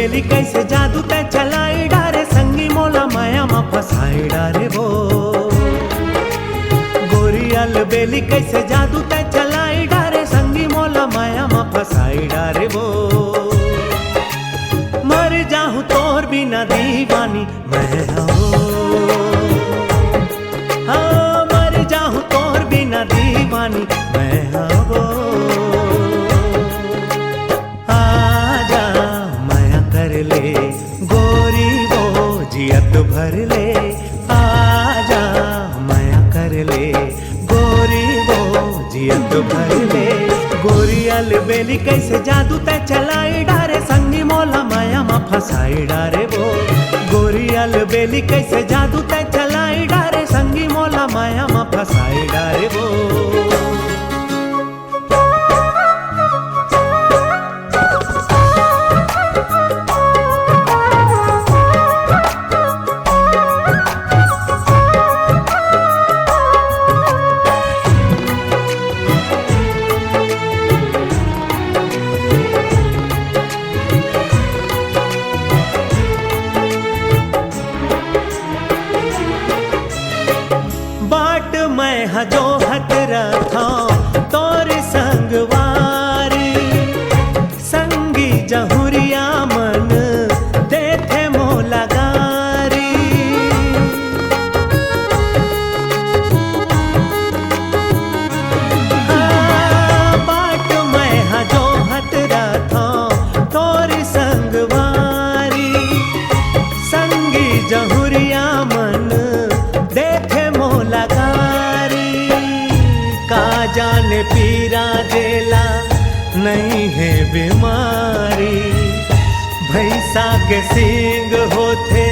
बेली कैसे जादू ते चलाई डारे संगी मोला माया मा फसाई डारे वो। गोरी अल बेली कैसे जादू ते चलाई डारे संगी मोला माया मा फसाई डारे वो। मर जाऊं तोर बिना दीवानी मैं हो, हाँ मर जाऊं तोर बिना दीवानी मैं हो। आजा माया कर ले गोरी वो जियत भर ले। आजा माया कर ले गोरी वो जियत भर ले। गोरी अल बेली कैसे जादू ते चलाई डारे संगी मोला माया मा फसाई डारे वो। गोरी अल बेली कैसे जादू ते चलाई डारे संगी मोला माया मा फसाई डारे वो। जो हत रखा तोर संगवारी संगी जहुरिया मन देखे मोला गारी। बाट मैं जो हत रखा तोर संगवारी संगी जहुरिया मन देखे मोला गारी। जाने पीरा जेला नहीं है बीमारी। भैंसा के सींग होते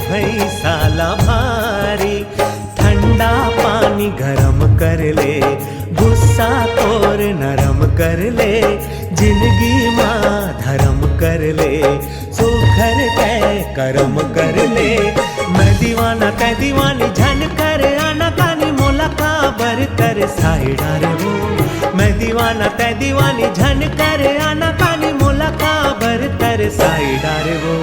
भैंसा ला भारी। ठंडा पानी गरम कर ले गुस्सा तोर नरम कर ले। जिंदगी माँ धर्म कर ले सुखर तय करम कर ले। मैं दीवाना कै दीवानी झन कर आना कानी मोला काबर कर साई डारे वो। मैं दीवाना तै दीवानी झन कर आना कानी मोला काबर कर साई डारे वो।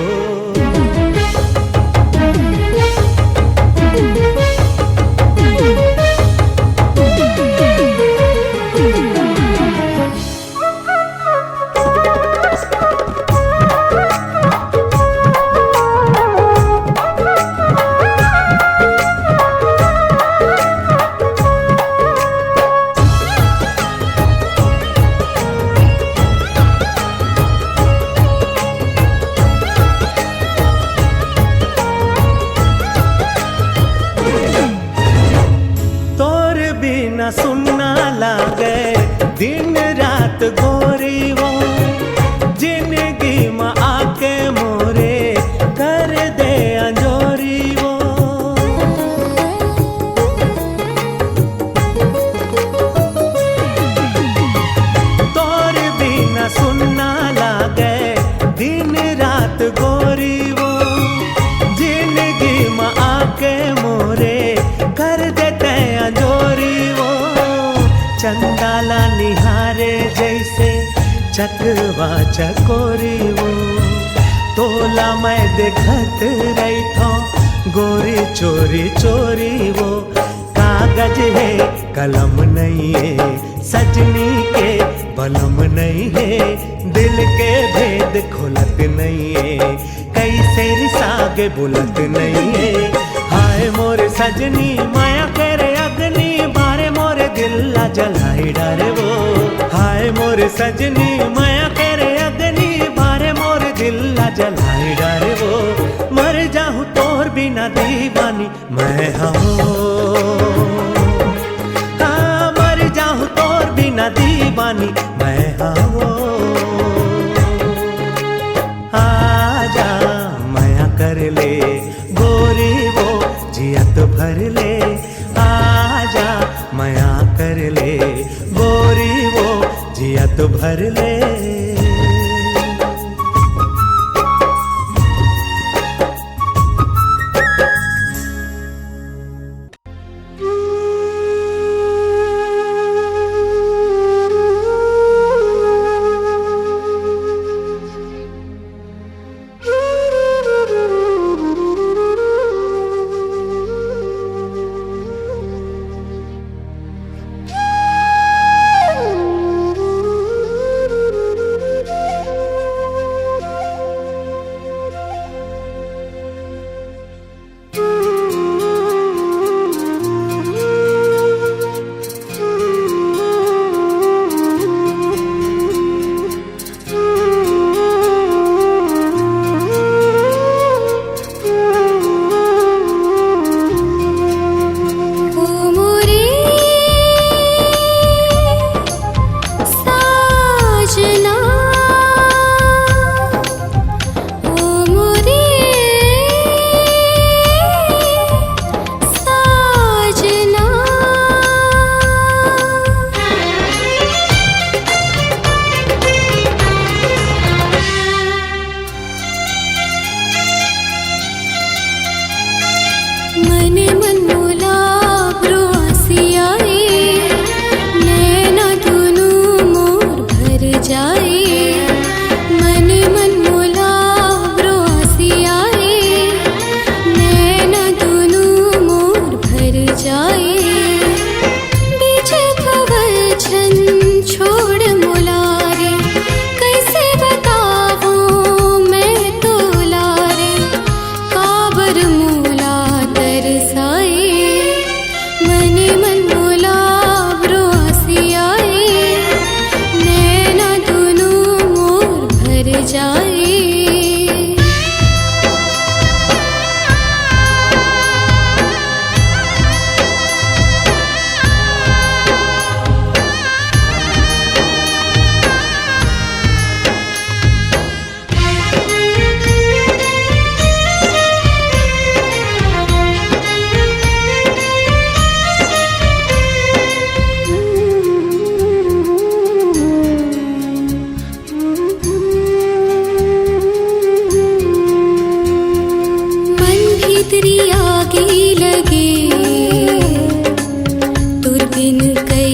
सुनना लागे दिन रात गोरी वो। जिंदगी में आके मोरे कर दे अंजोरी वो। तोर बिना सुनना लागे दिन रात गोरी वो। जिंदगी में आके मोरे कर देते अंजोरी वो। चंदाला निहारे जैसे चकवा चकोरी वो। तोला मैं देखत रही थो गोरी चोरी चोरी वो। कागज है कलम नहीं है सजनी के बलम नहीं है। दिल के भेद खोलत नहीं है कैसे रिसागे बुलत नहीं है। हाय मोरे सजनी माया करे अग्नि बारे मोरे दिल्ला जलाई डारे वो। हाय मोरे सजनी माया करे अग्नि बारे मोरे दिल्ला जलाई डारे वो। मर जाऊं तोर बिना दीवानी मैं हो, हाँ मर जाऊं तोर बिना दीवानी मैं हो। आजा माया कर ले गोरी वो जियत भर ले। आजा माया कर ले गोरी वो जियत भर ले।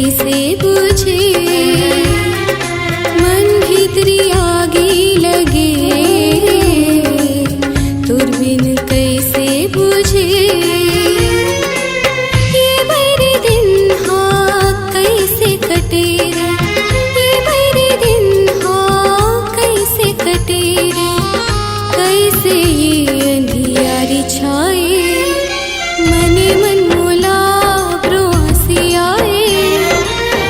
कैसे बुझे, मन भीतरी आगे लगे, तुर बिन कैसे बुझे। ये मेरे दिन हाँ कैसे कटे रे, ये मेरे दिन हाँ कैसे कटे रे, कैसे ये अंधियारी छाए, मने मन मोला ब्रो हंसी आए,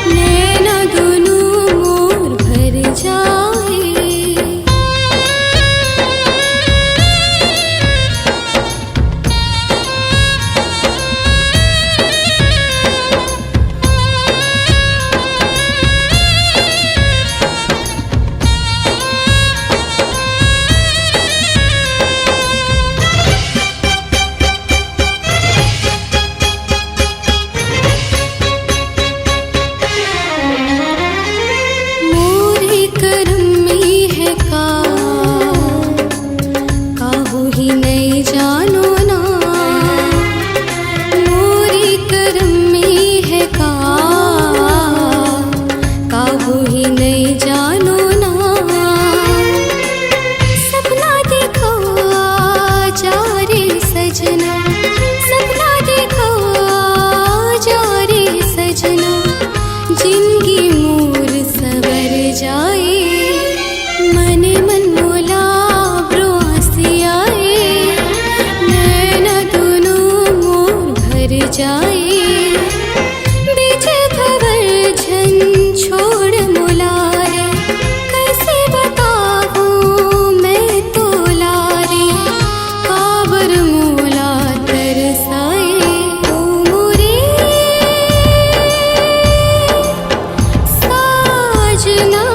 नैना दोनों मोर भर जाए। मोरे करम में है काहू ही नहीं जानो ना, मोरे करम में है काहू ही नहीं जानो ना। सपना देखो जा रे सजना, सपना देखो जा रे सजना, जिंदगी मोर सवर जाए, मने मन मोला ब्रो हंसी आए, नैना दोनों मोर भर जाए। बीच भंवर झन छोड़ मोला रे, कैसे बताऊं मैं तोला रे, काबर मोला तरसाए। ओ मोरे साजना,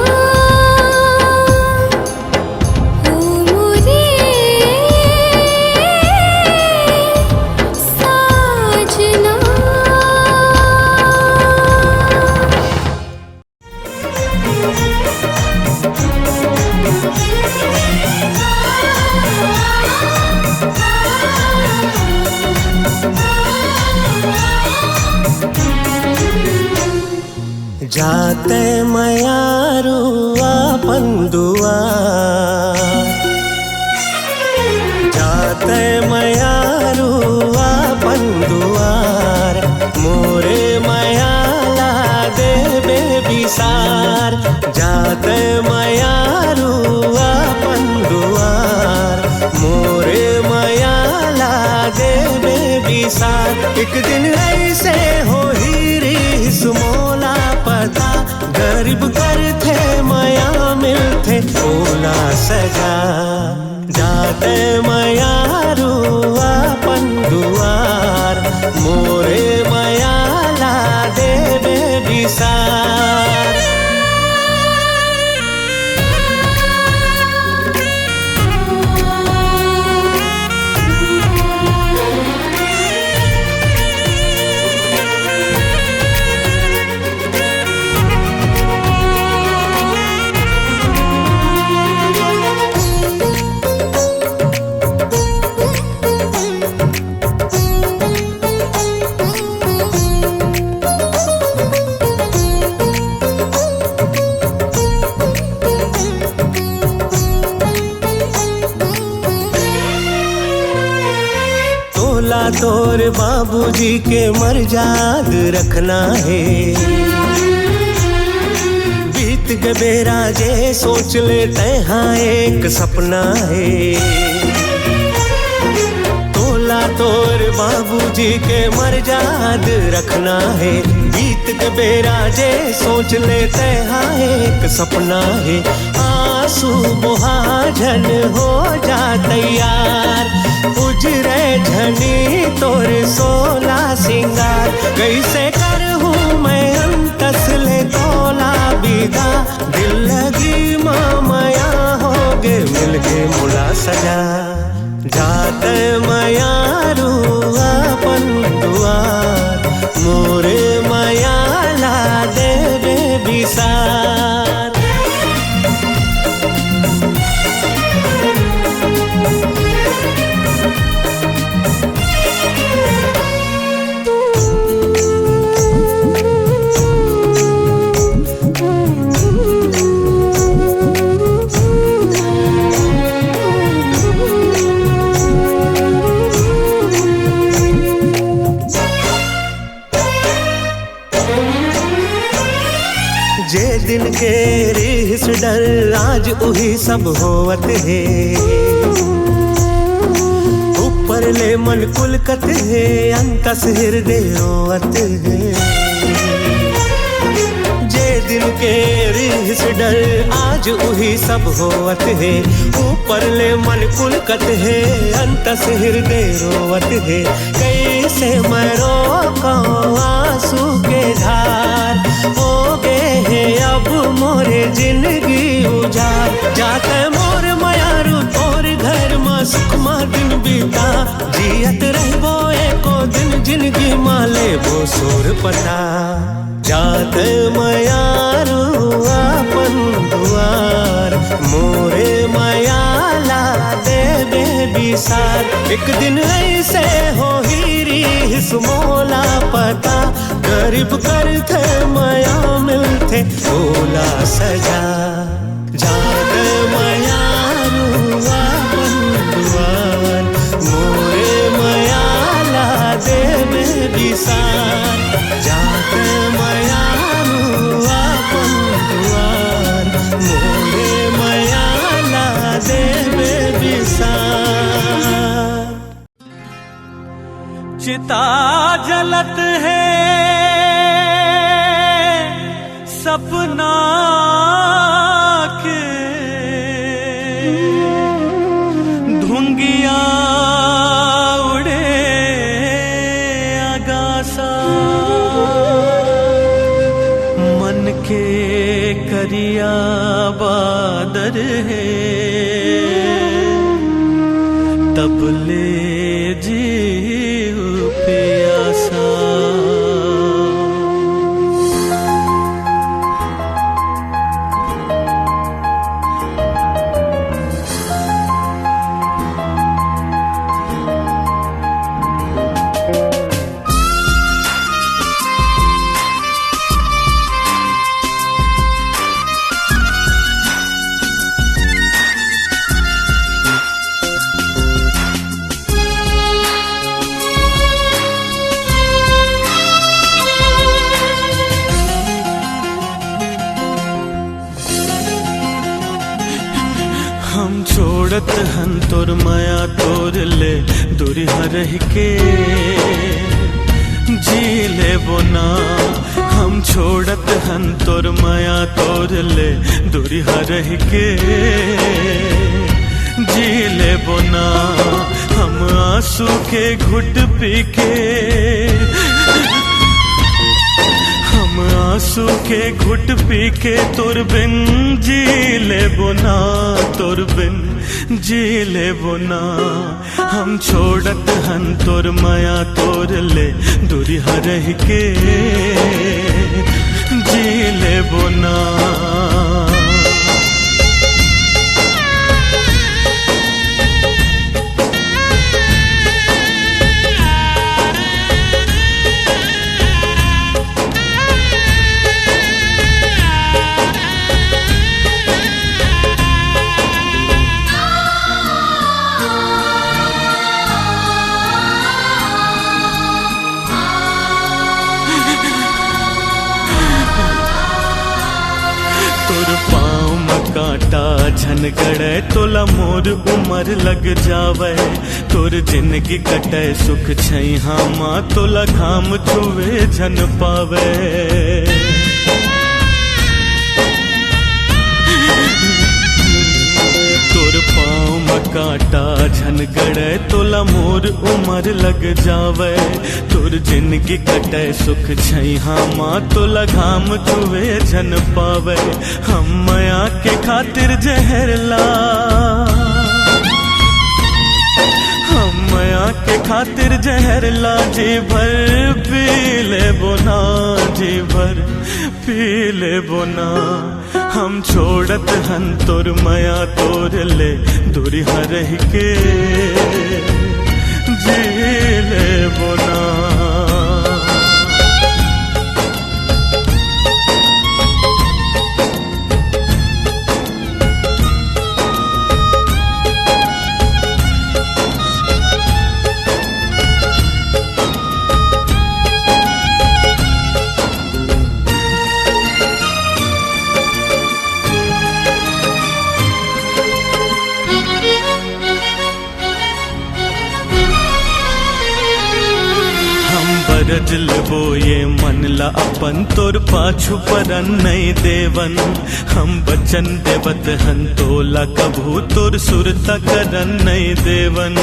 ओ मोरे साजना। जाते मयारू आपन दुआर, जाते मयारू आपन दुआर, मोरे मयाला देबे बिसार। जाते मयारू आपन दुआर, मोरे मयाला देबे बिसार। एक दिन ऐसे हो ही रिस मोला पता, गरीब करते मया मिलते ओला सजा। जाते मयारू आपन दुआर, मोरे मयाला देबे बिसार। तोला तोर बाबूजी के मर्याद रखना है, बीत के बेरा जे सोच लेते हाँ एक सपना है। तोला तोर बाबूजी के मर्याद रखना है, बीत के बेरा जे सोच लेते हाँ एक सपना है। आंसू बुहाजन हो जा तैयार, उजरे झनी तोर सोला सिंगार। कैसे करहूँ मैं अंतस ले तोला विदा, दिल लगी मामया होगे मिलके मुला सजा। जाते मयारू आपन दुआर, मोरे मयाला देबे बिसार। जे दिन के रीस डर आज उही सब होवत है। ऊपर ले मन कुलकत है, अंतस हृदय रोवत है। जे दिन के रीस डर आज उही सब होवत है। ऊपर ले मन कुलकत है, अंतस हृदय रोवत है। कैसे मैं रोकूं आंसू के धार, हो गए है अब मोरे जिंदगी उजाड़। जाते मोर मयारू तोर घर में सुखमा दिन बीता, जियत रहबो एको दिन जिंदगी माले वो सोर पता। जाते मयारू अपन दुआर, मोरे मयाला देबे बिसार। एक दिन ऐसे हो ही रीस मोला पता, गरीब करते मया मिलते ओला सजा। जाते मयारू अपन दुआर, मोरे मयाला देबे बिसार। जाते मयारू अपन दुआर, मोरे मयाला देबे बिसार। चिता जलत है सपना के, धुंगिया उड़े आगासा। मन के करिया बादर है, तब ले जीव प्यासा। हम छोड़त हन तोर माया तोर ले दूरी हरह के जी ले बोना। हम छोड़त हन तोर माया तोर ले दूरी हरह के जी ले बोना। हम आंसू के घुट पी के, हम आंसू के घुट पी के तोर बिन जी ले बोना, तोर बिन जी ले बोना। हम छोड़त हन तोर माया तोर ले दूरी हरह के जी ले बोना। कांटा झनगड़े तोला मोर उमर लग जावे, तोर जिंदगी कटे सुख छैहा माँ तोला घाम छुए झन पावे। तोर पाँव में कांटा झनगड़े तोला मोर उमर लग जावे, तोर जिंदगी कटे सुख छैहा माँ तोला घाम छुए झन पावे। हम माया के खातिर जहरला, हम माया के खातिर जहरला जी भर पी ले बोना, जी भर पी ले बोना। हम छोड़त हन तोर माया तोर ले दूरी हरह के जी ले बोना। बरज लेबो ये मन ला अपन तोर पाछू परन नहीं देवन हम बचन देवत हन तोला कभू तोर सुरता करन नहीं देवन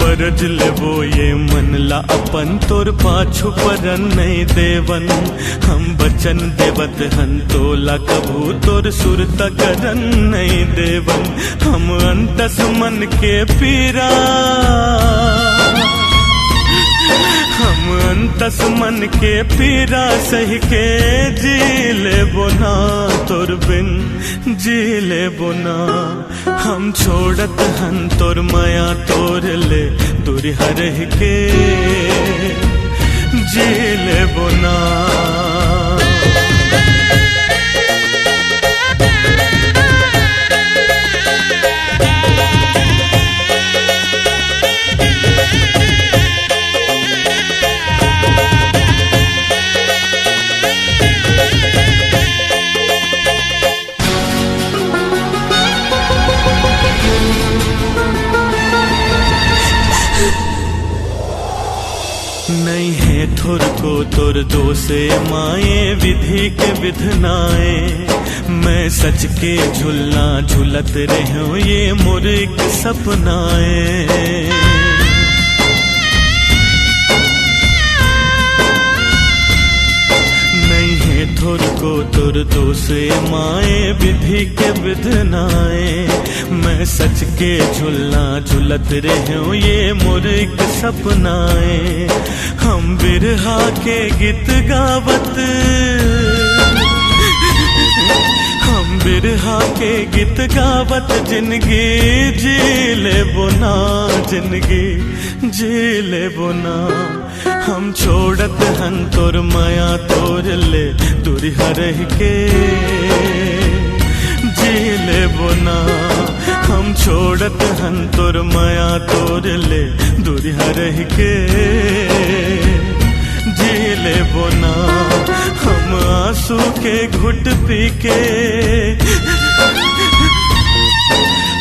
बरज लेबो ये मन ला अपन तोर पाछू परन नहीं देवन हम बचन देवत हन तोला कभू तोर सुरता करन नहीं देवन हम अंतस मन के पीरा हम अंतस मन के पीरा सही के जी लेबो ना तोर बिन जी लेबो ना हम छोड़त हन तोर माया तोर ले दूरी हरह के जी लेबो ना नहीं है थोर को तोर दोसे माए विधि के विधनाए मैं सच के झुलना झुलत रहूं ये मोर एक सपनाए थोर को तोर दोसे माए विधि के विधनाए मैं सच के झुलना झुलत रहूं ये मोर एक सपनाए हम बिरहा के गीत गावत हम बिरहा के गीत गावत जिंदगी जी लेबो ना जिंदगी जी लेबो ना हम छोड़त हन तोर माया तोर ले दूरी हरह के जी लेबो ना हम छोड़त हन तोर माया तोर ले दूरी हरह के जी लेबो ना हम आंसू के घुट पी के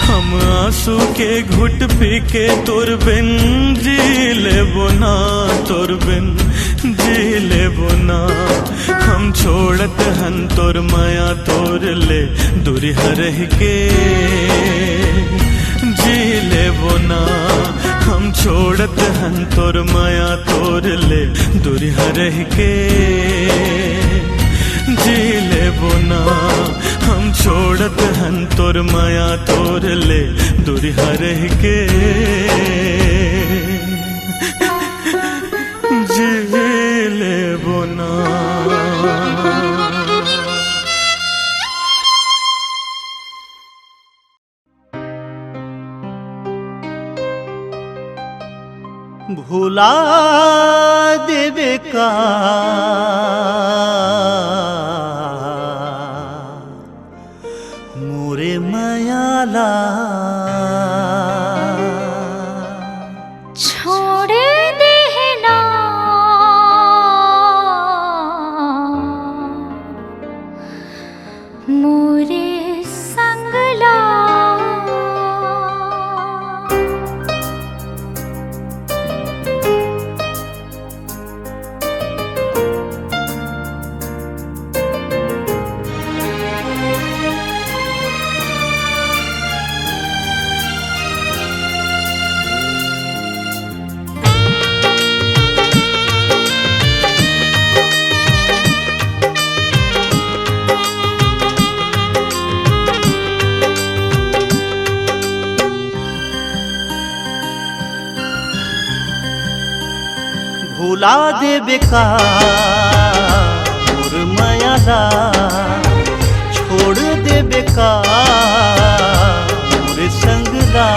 हम आंसू के घुट पी के तोर बिन जी लेबो ना तोर बिन जी लेबो ना हम छोड़त हन तोर माया तोर ले दूरी हरह के जी लेबो ना हम छोड़त हन तोर माया तोर ले दूरी हरह के जी लेबो ना हम छोड़त हन तोर माया तोर ले दूरी हरह के जी लेबो ना भुला देवे का मोरे मायाला छोड़ देना मोरे संगला भुला देवे का मोर मायाला छोड़ देवे का मोर संगला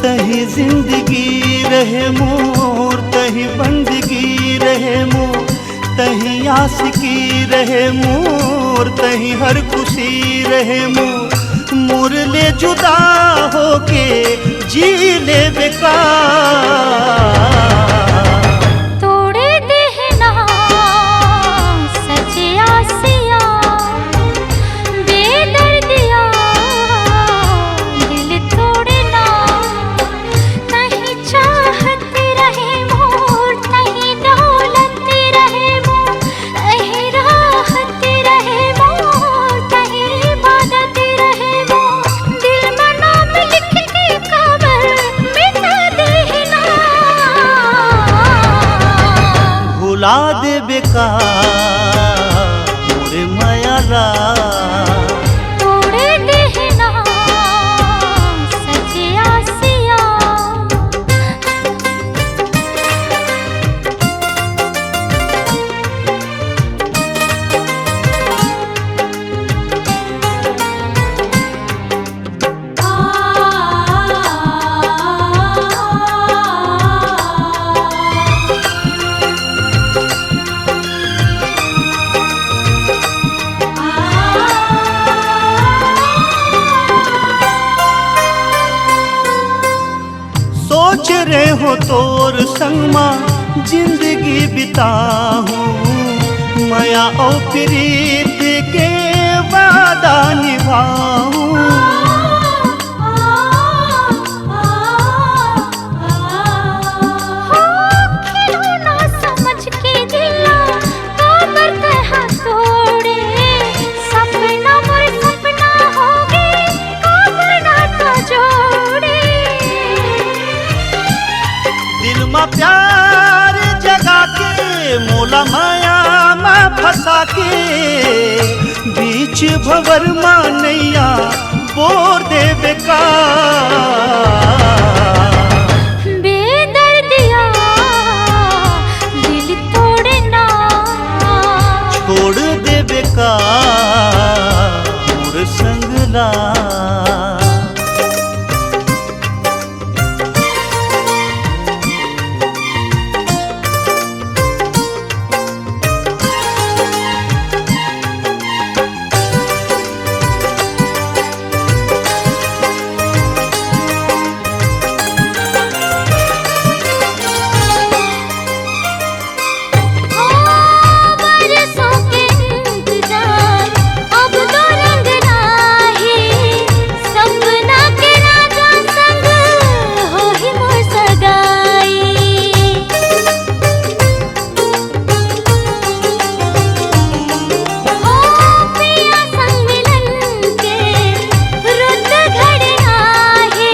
तही जिंदगी रहे मोर तही बंदगी रहे मोर तही आशिकी रहे मोर तही हर खुशी रहे मोर मोर ले जुदा होके जी ले बेकार भुला देबे का मोरे मायाला तोड़े देहना सजे आसिया सोच रहे हो तोर संगमा जिंदगी बिताऊं माया और प्रीत के वादा निभाऊं खिलौना समझ के दिला काबर कहा तोड़े सपना मोर सपना होगे काबर नाता जोड़े दिल में प्यार जगा के मोला माया में फंसा के बीच भंवर नैया बोर देबे का बेदर्दिया दिल तोड़ना छोड़ देबे का मोर संगला बरसों के इंतजार अब तो रंग लाही सपना के राजा संग हो ही मोर सगाई पिया संग मिलन के रुत घड़े आहे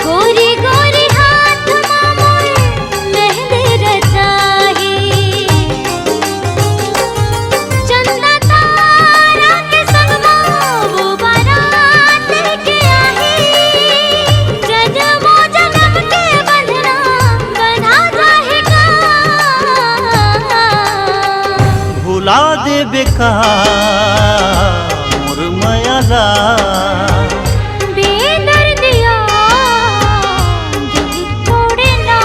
गोरी गोरी हाथ मामोर मेहंदी रचाही चंदा तारा के संग वो बारात लेके आई जन्मो जन्म के बंधना बना रहेगा भुला देबे का मोर मायाला बेदर्दिया दिल तोड़ना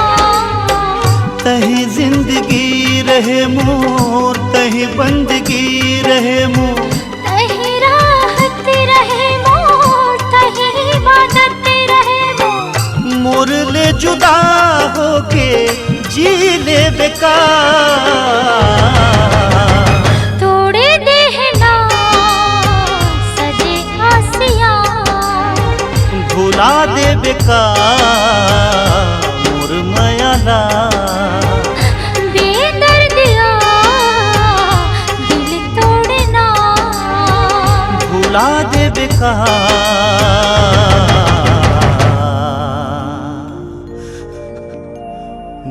तही जिंदगी रहे मोर तही बंदगी रहे मोर तही राहत रहे मोर तही इबादत रहे मोर मोर ले जुदा होके जी लेबे का तोड़े देहना सजे आसिया भुला देबे का मोर मायाला बेदर्दिया दिल तोड़ना भुला देबे का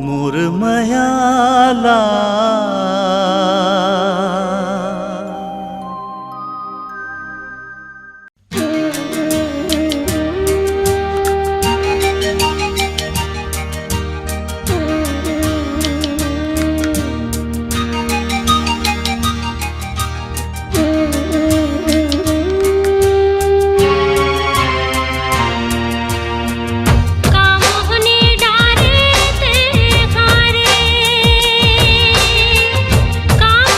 मोर मायाला कामोहने डारे ते हारे काम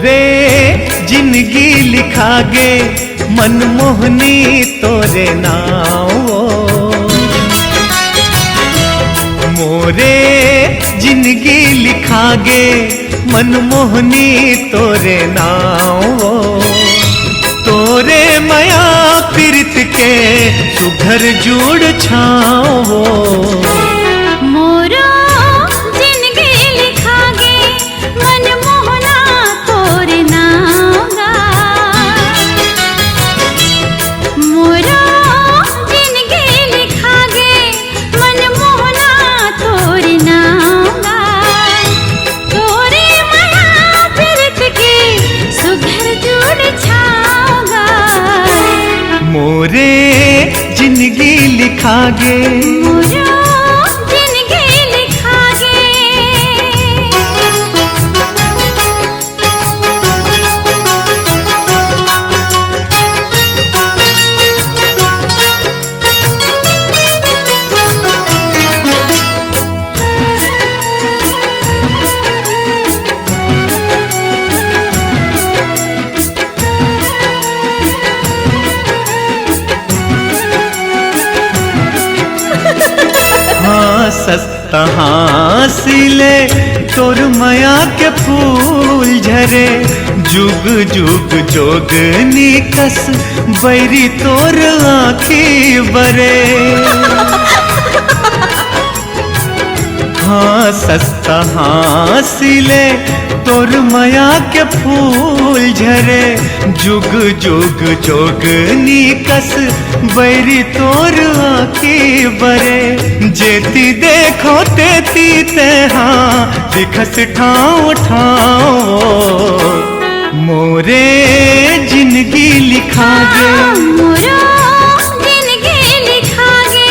मोरे जिंदगी लिखा गे मनमोहनी तोरे नाव। मोरे जिंदगी लिखा गे मनमोहनी तोरे नाव। तोरे माया पीरित के सुघर जुड़ छाओ। मोरो जिंदगी लिखा गे मनमोहना तोरे नावा। मोरो जिंदगी लिखा गे मनमोहना तोरे नावा। तोरे माया पीरित के सुघर जुड़ छाओगा। मोरे जिंदगी लिखा गे मोरो जिंदगी लिखा गे। सस्ता हासिले तोर माया के फूल झरे। जुग जुग जोगनी कस बैरी तोर आँखी बरे। हाँ सस्ता हासिले तोर माया के फूल झरे। जुग जुग जोगनी कस बैरी तोर आँखी बरे। जेती देखो तेती तेहा दिखस ठाव ठाव। मोरे जिंदगी लिखा गे मोरो जिंदगी लिखा गे।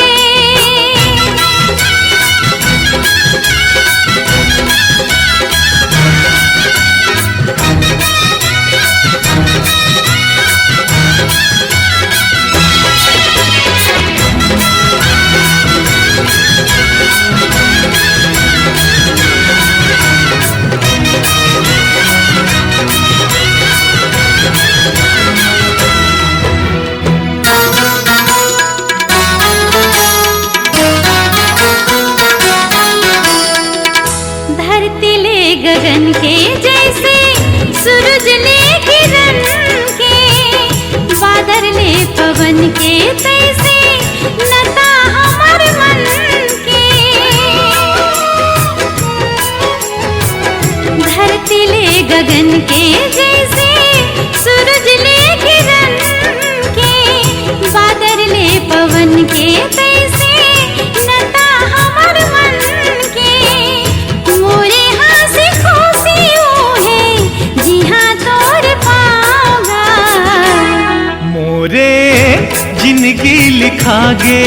धरती ले गगन के जैसे सूरज ले किरण के। बादल ले पवन के तैसे लता हमर मन के। धरती ले गगन के जैसे सूरज ले किरण के। बादल ले पवन के तैसे लता हमर मन के। मोरे हंसी खुशी है जी हाँ तोर पाऊंगा। मोरे जिंदगी लिखा गे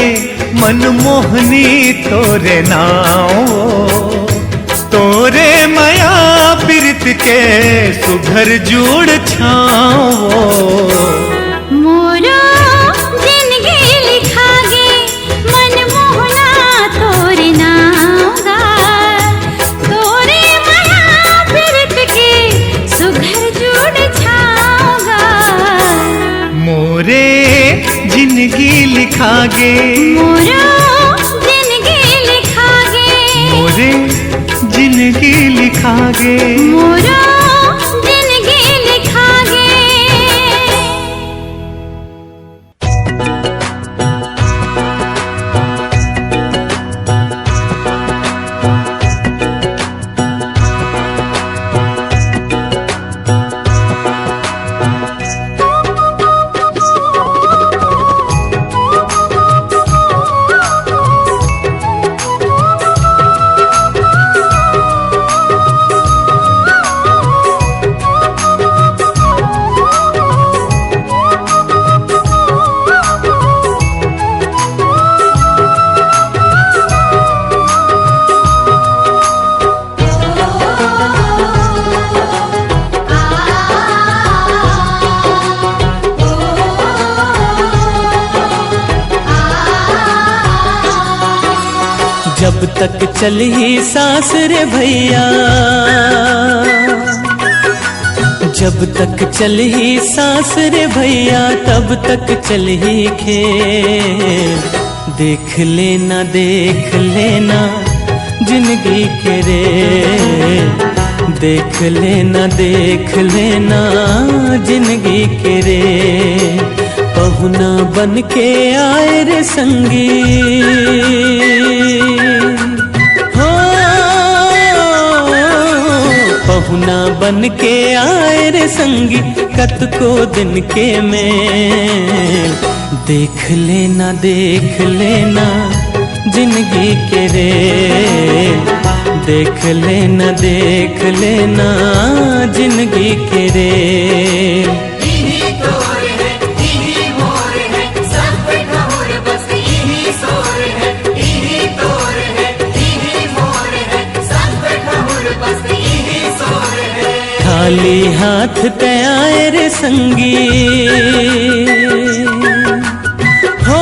मनमोहनी तोरे नाव। तोरे माया पीरित के सुघर जुड़ छाओ। मोरो जिंदगी लिखा गे मनमोहना तोरे नावा। तोरे माया पीरित के सुघर जुड़ छाओगा। मोरे जिंदगी लिखा गे मोरो जिंदगी लिखा गे। मोरे जिंदगी लिखा गे मोरो जिंदगी लिखा गे। जब तक चली सांस रे भैया, जब तक चली सांस रे भैया तब तक चली खेल। देख लेना जिंदगी के रे, देख लेना जिंदगी के रे। पहुना बन के आए रे संगी, हो पहुना बन के आए रे संगी, कत को दिन के मेल। देख लेना जिंदगी के रे, देख लेना जिंदगी के रे। खाली हाथ तैयार संगी, हो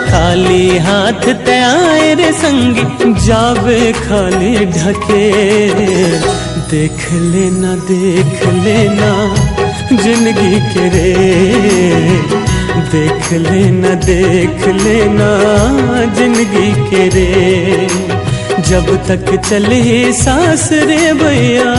खाली हाथ तैयार संगी, जावे खाली ढके। देख लेना जिंदगी के रे, देख लेना जिंदगी के रे। जब तक चले सांस रे भैया।